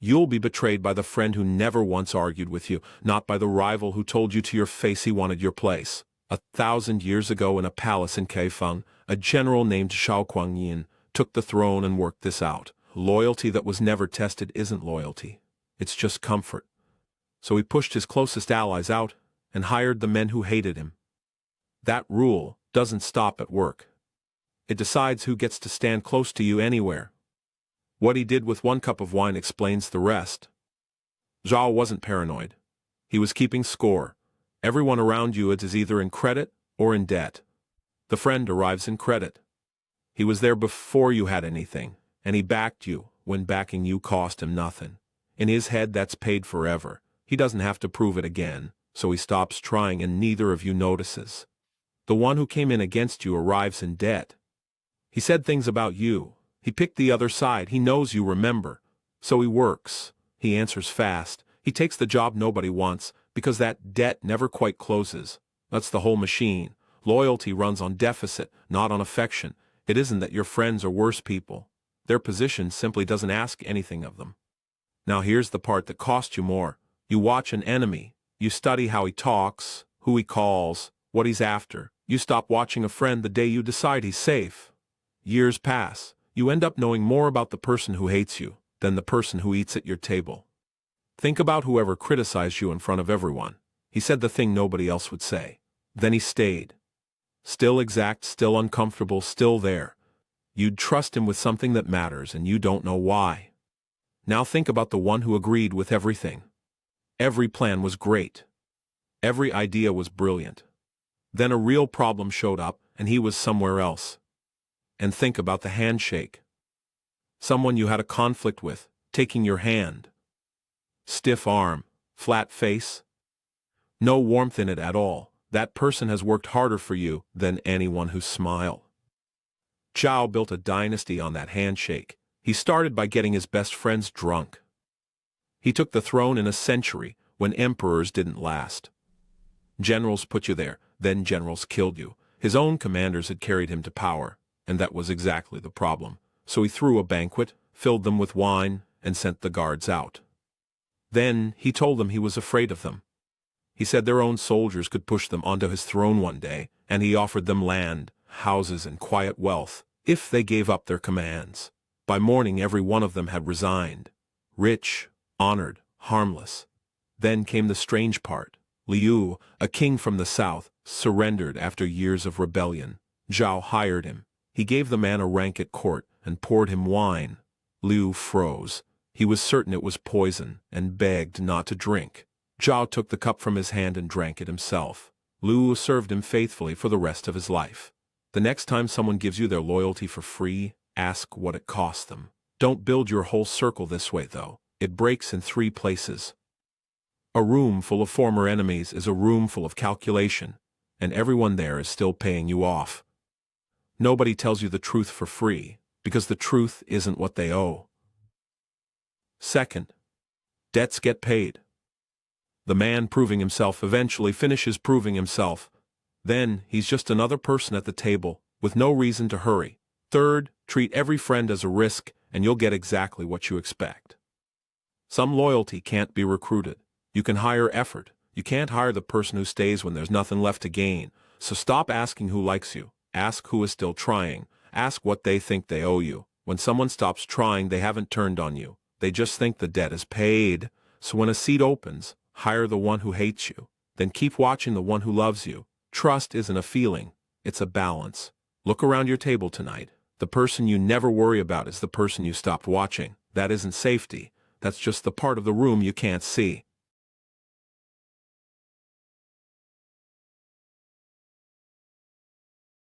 You'll be betrayed by the friend who never once argued with you, not by the rival who told you to your face he wanted your place. 1,000 years ago in a palace in Kaifeng, a general named Shao Kuangyin took the throne and worked this out. Loyalty that was never tested isn't loyalty. It's just comfort. So he pushed his closest allies out and hired the men who hated him. That rule doesn't stop at work. It decides who gets to stand close to you anywhere. What he did with 1 cup of wine explains the rest. Zhao wasn't paranoid. He was keeping score. Everyone around you is either in credit or in debt. The friend arrives in credit. He was there before you had anything, and he backed you when backing you cost him nothing. In his head, that's paid forever. He doesn't have to prove it again, so he stops trying and neither of you notices. The one who came in against you arrives in debt. He said things about you. He picked the other side. He knows you remember. So he works. He answers fast. He takes the job nobody wants because that debt never quite closes. That's the whole machine. Loyalty runs on deficit, not on affection. It isn't that your friends are worse people. Their position simply doesn't ask anything of them. Now here's the part that costs you more. You watch an enemy. You study how he talks, who he calls, what he's after. You stop watching a friend the day you decide he's safe. Years pass. You end up knowing more about the person who hates you than the person who eats at your table. Think about whoever criticized you in front of everyone. He said the thing nobody else would say. Then he stayed. Still exact, still uncomfortable, still there. You'd trust him with something that matters and you don't know why. Now think about the one who agreed with everything. Every plan was great. Every idea was brilliant. Then a real problem showed up and he was somewhere else. And think about the handshake. Someone you had a conflict with, taking your hand. Stiff arm, flat face. No warmth in it at all. That person has worked harder for you than anyone who smiled. Zhao built a dynasty on that handshake. He started by getting his best friends drunk. He took the throne in a century when emperors didn't last. Generals put you there, then generals killed you. His own commanders had carried him to power. And that was exactly the problem. So he threw a banquet, filled them with wine, and sent the guards out. Then he told them he was afraid of them. He said their own soldiers could push them onto his throne one day, and he offered them land, houses, and quiet wealth, if they gave up their commands. By morning every one of them had resigned. Rich, honored, harmless. Then came the strange part. Liu, a king from the south, surrendered after years of rebellion. Zhao hired him. He gave the man a rank at court and poured him wine. Liu froze. He was certain it was poison and begged not to drink. Zhao took the cup from his hand and drank it himself. Liu served him faithfully for the rest of his life. The next time someone gives you their loyalty for free, ask what it cost them. Don't build your whole circle this way, though. It breaks in 3 places. A room full of former enemies is a room full of calculation, and everyone there is still paying you off. Nobody tells you the truth for free, because the truth isn't what they owe. Second, debts get paid. The man proving himself eventually finishes proving himself. Then he's just another person at the table, with no reason to hurry. Third, treat every friend as a risk, and you'll get exactly what you expect. Some loyalty can't be recruited. You can hire effort. You can't hire the person who stays when there's nothing left to gain. So stop asking who likes you. Ask who is still trying. Ask what they think they owe you. When someone stops trying, they haven't turned on you. They just think the debt is paid. So when a seat opens, hire the one who hates you. Then keep watching the one who loves you. Trust isn't a feeling. It's a balance. Look around your table tonight. The person you never worry about is the person you stopped watching. That isn't safety. That's just the part of the room you can't see.